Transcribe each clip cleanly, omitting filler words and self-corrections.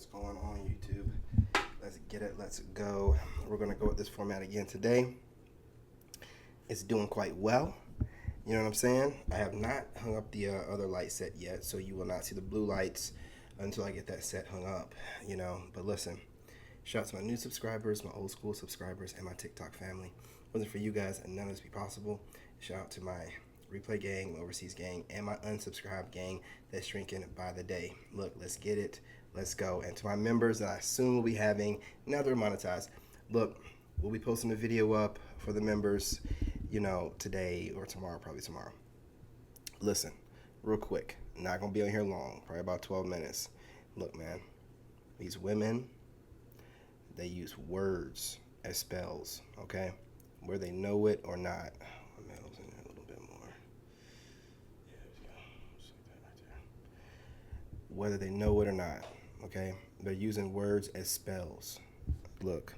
What's going on, YouTube? Let's get it. Let's go. We're going to go with this format again today. It's doing quite well. You know what I'm saying? I have not hung up the other light set yet, so you will not see the blue lights until I get that set hung up, you know. But listen, shout out to my new subscribers, my old school subscribers, and my TikTok family. If it wasn't for you guys, and none of this would be possible. Shout out to my replay gang, my overseas gang, and my unsubscribed gang that's shrinking by the day. Look, let's get it. Let's go. And to my members that I soon will be having, now they're monetized. Look, we'll be posting a video up for the members, you know, today or tomorrow, probably tomorrow. Listen, real quick, not going to be on here long, probably about 12 minutes. Look, man, these women, they use words as spells, okay? Whether they know it or not. My metal's in there a little bit more. Yeah, there we go. Just like that right there. Whether they know it or not, okay? They're using words as spells. Look,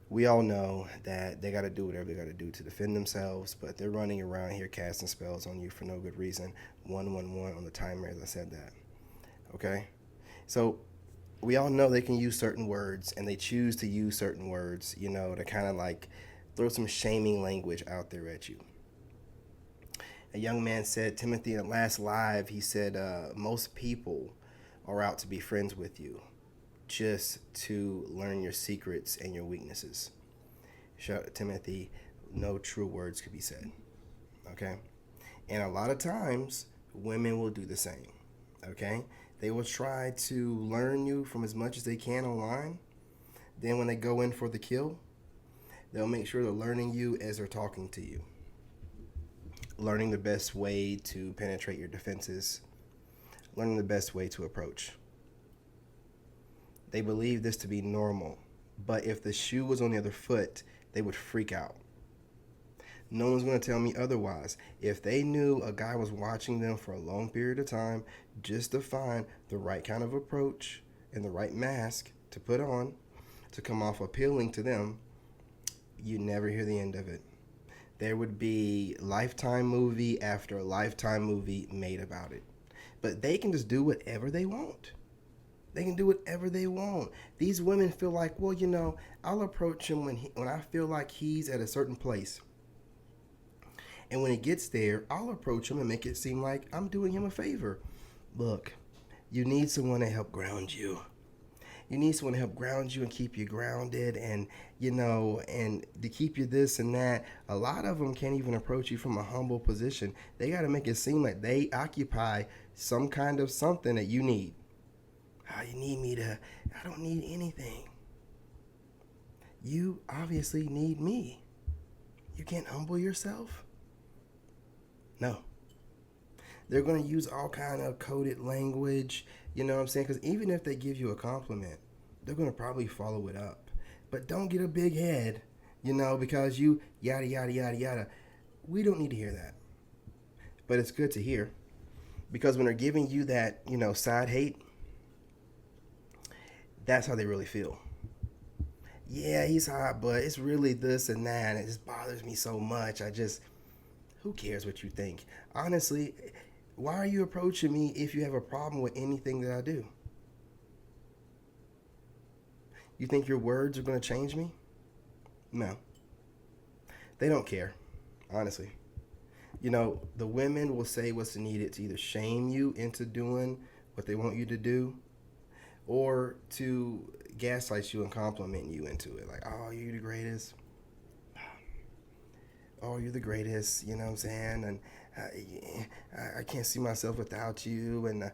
we all know that they got to do whatever they got to do to defend themselves, but they're running around here casting spells on you for no good reason. 111 on the timer, as I said that. Okay? So we all know they can use certain words, and they choose to use certain words, you know, to kind of like throw some shaming language out there at you. A young man said, Timothy, in the last live, he said, most people are out to be friends with you, just to learn your secrets and your weaknesses. Shout out to Timothy, no true words could be said, okay? And a lot of times, women will do the same, okay? They will try to learn you from as much as they can online. Then when they go in for the kill, they'll make sure they're learning you as they're talking to you. Learning the best way to penetrate your defenses. Learning the best way to approach. They believe this to be normal, but if the shoe was on the other foot, they would freak out. No one's going to tell me otherwise. If they knew a guy was watching them for a long period of time just to find the right kind of approach and the right mask to put on to come off appealing to them, you never hear the end of it. There would be Lifetime movie after Lifetime movie made about it. But they can just do whatever they want. They can do whatever they want. These women feel like, well, you know, I'll approach him when I feel like he's at a certain place. And when he gets there, I'll approach him and make it seem like I'm doing him a favor. Look, you need someone to help ground you. You need someone to help ground you and keep you grounded and, you know, and to keep you this and that. A lot of them can't even approach you from a humble position. They got to make it seem like they occupy some kind of something that you need. Oh, you need me to, I don't need anything. You obviously need me. You can't humble yourself? No. They're going to use all kind of coded language, you know what I'm saying? Because even if they give you a compliment, they're going to probably follow it up. But don't get a big head, you know, because you yada, yada, yada, yada. We don't need to hear that. But it's good to hear. Because when they're giving you that, you know, side hate, that's how they really feel. Yeah, he's hot, but it's really this and that, and it just bothers me so much. Who cares what you think? Honestly, why are you approaching me if you have a problem with anything that I do? You think your words are going to change me? No. They don't care, honestly. You know, the women will say what's needed to either shame you into doing what they want you to do or to gaslight you and compliment you into it. Like, oh, you're the greatest. Oh, you're the greatest, you know what I'm saying? And I can't see myself without you. And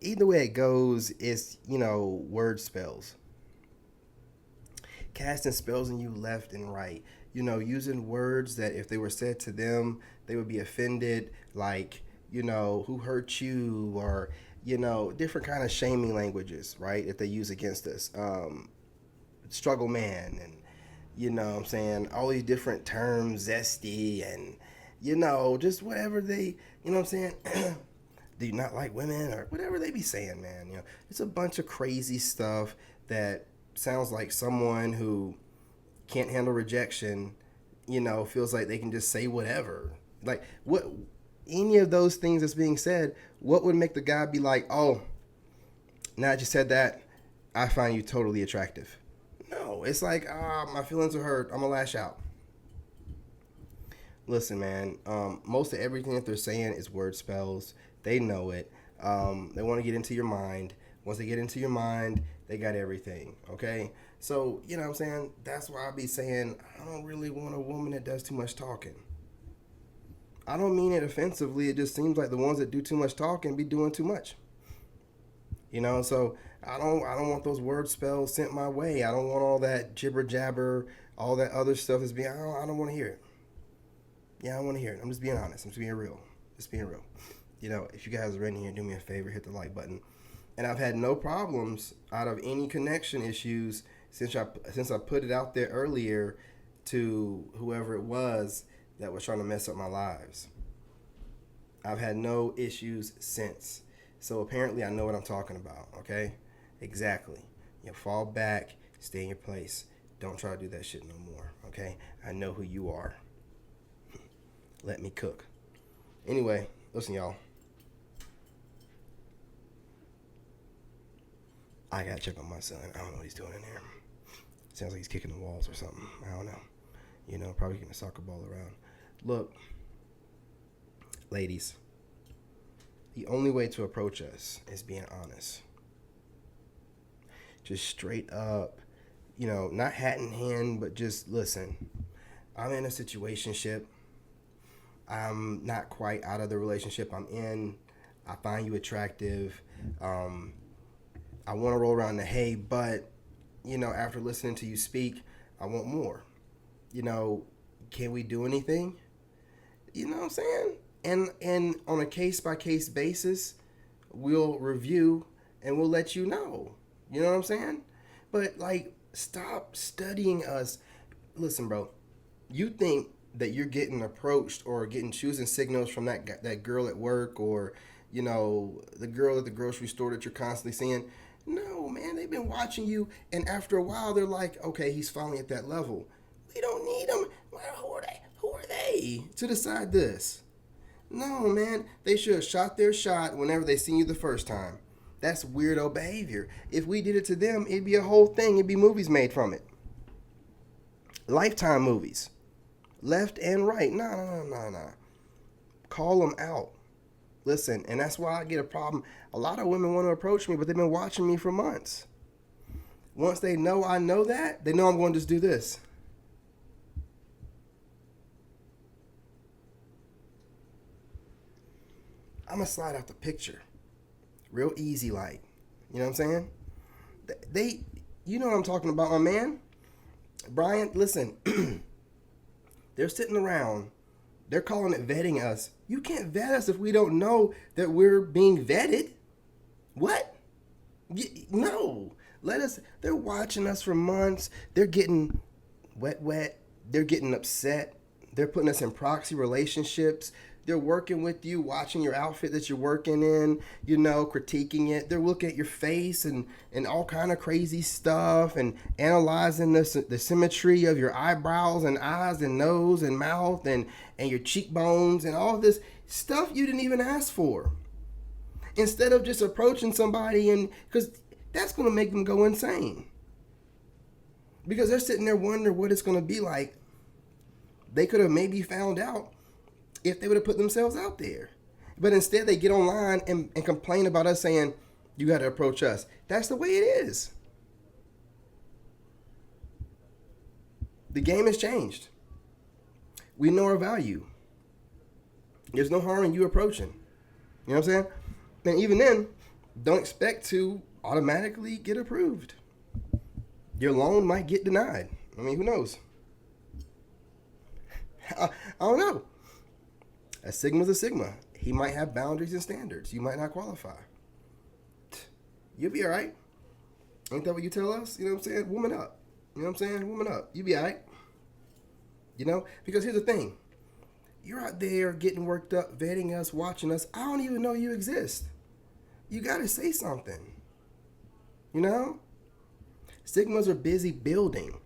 either way it goes, it's, you know, word spells. Casting spells on you left and right. You know, using words that if they were said to them, they would be offended, like, you know, who hurt you, or, you know, different kind of shaming languages, right, if they use against us. Struggle man, and, you know what I'm saying, all these different terms, zesty, and, you know, just whatever they, you know what I'm saying, do you not like women, or whatever they be saying, man. You know, it's a bunch of crazy stuff that sounds like someone who can't handle rejection, you know, feels like they can just say whatever. Like, what, any of those things that's being said, what would make the guy be like, oh, now that you said that, I find you totally attractive. No, it's like, my feelings are hurt. I'm gonna lash out. Listen, man. Most of everything that they're saying is word spells. They know it. They want to get into your mind. Once they get into your mind, they got everything. Okay. So you know what I'm saying. That's why I be saying I don't really want a woman that does too much talking. I don't mean it offensively. It just seems like the ones that do too much talking be doing too much. So I don't want those word spells sent my way. I don't want all that jibber jabber, all that other stuff that's being. I don't want to hear it. Yeah, I don't want to hear it. I'm just being honest. I'm just being real. Just being real. If you guys are in here, do me a favor, hit the like button. And I've had no problems out of any connection issues since I put it out there earlier to whoever it was that was trying to mess up my lives. I've had no issues since. So apparently I know what I'm talking about, okay? Exactly. Fall back, stay in your place. Don't try to do that shit no more, okay? I know who you are. Let me cook. Anyway, listen, y'all. I gotta check on my son. I don't know what he's doing in there. Sounds like he's kicking the walls or something. I don't know. Probably getting a soccer ball around. Look, ladies, the only way to approach us is being honest. Just straight up, not hat in hand, but just listen. I'm in a situationship. I'm not quite out of the relationship I'm in. I find you attractive. I want to roll around the hay, but, after listening to you speak, I want more. Can we do anything? You know what I'm saying? And on a case-by-case basis, we'll review and we'll let you know. You know what I'm saying? But, stop studying us. Listen, bro, you think that you're getting approached or getting choosing signals from that girl at work or, the girl at the grocery store that you're constantly seeing. No, man, they've been watching you, and after a while, they're like, okay, he's finally at that level. We don't need them. Well, who are they to decide this? No, man, they should have shot their shot whenever they seen you the first time. That's weirdo behavior. If we did it to them, it'd be a whole thing. It'd be movies made from it. Lifetime movies. Left and right. No. Call them out. Listen, and that's why I get a problem. A lot of women want to approach me, but they've been watching me for months. Once they know I know that, they know I'm going to just do this. I'm going to slide out the picture. Real easy like. You know what I'm saying? You know what I'm talking about, my man. Brian, listen. They're sitting around. They're calling it vetting us. You can't vet us if we don't know that we're being vetted. What? No. They're watching us for months. They're getting wet. They're getting upset. They're putting us in proxy relationships. They're working with you, watching your outfit that you're working in, critiquing it. They're looking at your face and all kind of crazy stuff and analyzing the symmetry of your eyebrows and eyes and nose and mouth and your cheekbones and all this stuff you didn't even ask for. Instead of just approaching somebody because that's going to make them go insane. Because they're sitting there wondering what it's going to be like. They could have maybe found out if they would have put themselves out there. But instead they get online and complain about us saying, you got to approach us. That's the way it is. The game has changed. We know our value. There's no harm in you approaching. You know what I'm saying? And even then, don't expect to automatically get approved. Your loan might get denied. I mean, who knows? I don't know. A Sigma's a Sigma. He might have boundaries and standards. You might not qualify. You'll be all right. Ain't that what you tell us? You know what I'm saying? Woman up. You know what I'm saying? Woman up. You be all right. Because here's the thing. You're out there getting worked up, vetting us, watching us. I don't even know you exist. You got to say something. Sigmas are busy building.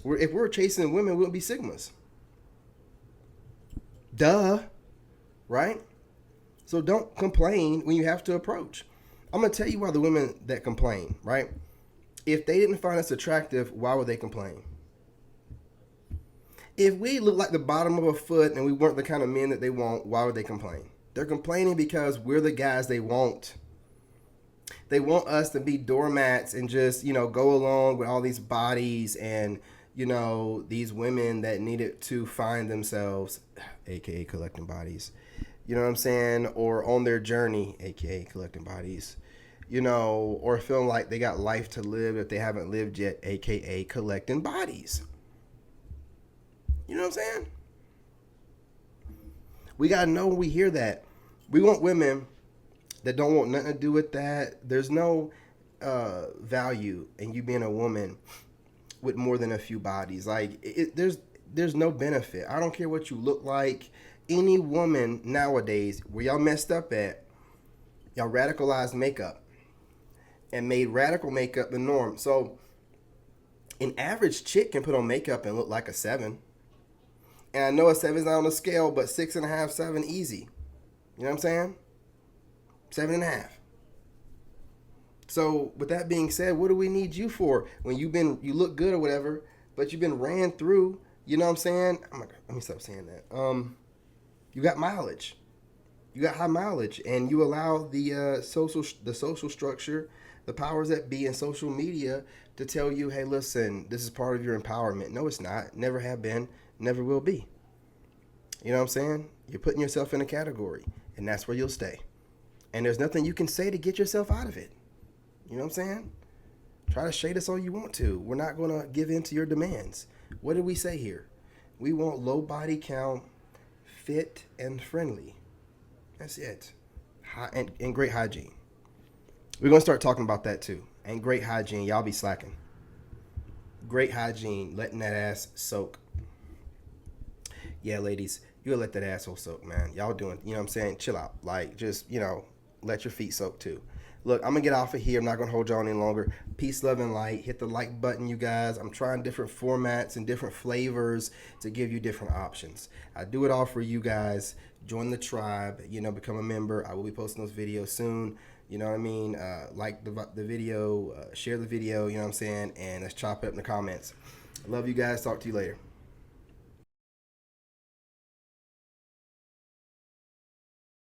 If we're chasing women, we wouldn't be Sigmas. Duh. Right? So don't complain when you have to approach. I'm going to tell you why the women that complain, right? If they didn't find us attractive, why would they complain? If we look like the bottom of a foot and we weren't the kind of men that they want, why would they complain? They're complaining because we're the guys they want. They want us to be doormats and just, go along with all these bodies and, these women that needed to find themselves, aka collecting bodies. You know what I'm saying? Or on their journey, aka collecting bodies. Or feeling like they got life to live if they haven't lived yet, aka collecting bodies. You know what I'm saying? We got to know when we hear that. We want women that don't want nothing to do with that. There's no value in you being a woman with more than a few bodies. Like, there's no benefit. I don't care what you look like. Any woman nowadays, where y'all messed up at, y'all radicalized makeup and made radical makeup the norm. So an average chick can put on makeup and look like a 7. And I know a 7's not on the scale, but 6.5, 7 easy. You know what I'm saying? 7.5. So with that being said, what do we need you for when you look good or whatever, but you've been ran through? You know what I'm saying? Let me stop saying that. You got mileage. You got high mileage, and you allow the social structure, the powers that be in social media to tell you, hey, listen, this is part of your empowerment. No, it's not. Never have been. Never will be. You know what I'm saying? You're putting yourself in a category, and that's where you'll stay. And there's nothing you can say to get yourself out of it. You know what I'm saying? Try to shade us all you want to. We're not going to give in to your demands. What did we say here? We want low body count, fit, and friendly. That's it. And great hygiene. We're going to start talking about that too. And great hygiene. Y'all be slacking. Great hygiene. Letting that ass soak. Yeah, ladies, you gotta let that asshole soak, man. Y'all doing, you know what I'm saying? Chill out. Like, just, let your feet soak too. Look, I'm gonna get off of here. I'm not gonna hold y'all any longer. Peace, love, and light. Hit the like button, you guys. I'm trying different formats and different flavors to give you different options. I do it all for you guys. Join the tribe, become a member. I will be posting those videos soon. You know what I mean? Like the video, share the video, you know what I'm saying? And let's chop it up in the comments. Love you guys. Talk to you later.